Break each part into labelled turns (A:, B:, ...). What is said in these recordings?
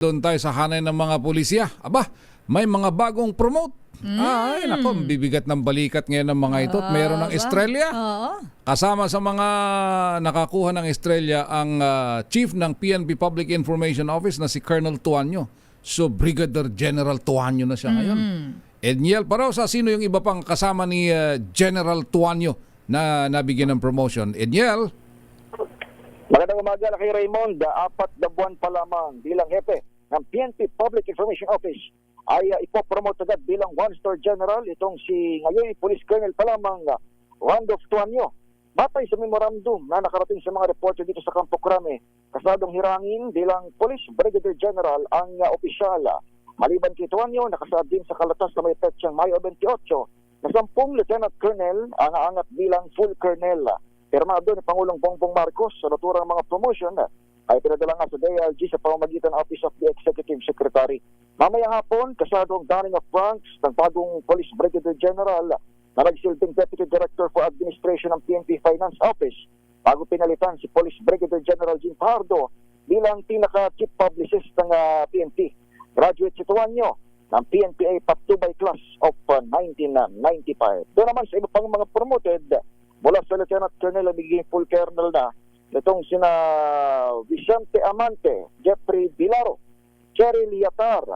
A: Doon tayo sa hanay ng mga pulisya. Aba, may mga bagong promote. Ay, nako, bibigat ng balikat ngayon ng mga ito. At meron ng estrelya.
B: Oo.
A: Kasama sa mga nakakuha ng estrelya ang Chief ng PNP Public Information Office na si Colonel Tuanyo. So, Brigadier General Tuanyo na siya ngayon. Edniel Parosa, sino yung iba pang kasama ni General Tuanyo na nabigyan ng promotion? Edniel?
C: Magandang umaga na kay Raymond. 4 na buwan pa lamang bilang hepe ng PNP Public Information Office ay ipopromote agad bilang 1-star general itong si ngayon Police Colonel pa lamang Randolph Tuanyo. Batay sa memorandum na nakarating sa mga reporter dito sa Campo Crame, kasadong hirangin bilang Police Brigadier General ang opisyal. Maliban kay Tuanyo, nakasaad din sa kalatas na may petsang Mayo 28 na 10 Lieutenant Colonel ang aangat bilang full Colonel. Pirmado ni Pangulong Bongbong Marcos sa naturang mga promotion ay pinadala nga sa DILG sa pamamagitan ng Office of the Executive Secretary. Mamayang hapon, kasado ang donning of ranks ng bagong Police Brigadier General na nagsilbing Deputy Director for Administration ng PNP Finance Office bago pinalitan si Police Brigadier General Jean Pardo bilang pinaka-chief publicist ng PNP. Graduate si Tuanyo ng PNPA Top 2 by Class of 1995. Doon naman sa iba pang mga promoted, mula sa Lieutenant Colonel nagiging full colonel na itong sina Vicente Amante, Jeffrey Bilaro, Cherry Liatar,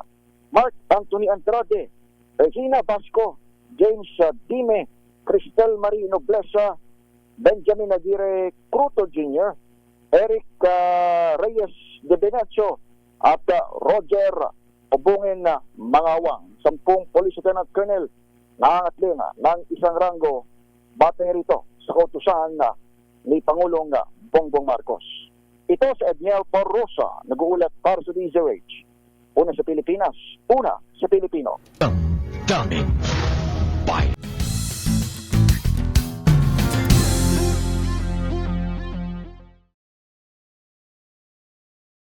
C: Mark Anthony Andrade, Regina Basco, James Dime, Cristel Marie Noblesa, Benjamin Aguirre Cruto Jr., Eric Reyes de Benacho at Roger Obungen Mangawang. 10 Police Lieutenant Colonel nangangatling ng isang ranggo batay rito sa kautusan ni Pangulong Bongbong Marcos. Ito si Edniel Parosa, nag-uulat para sa DZRH. Una sa Pilipinas, una sa Pilipino.
D: Damdamin.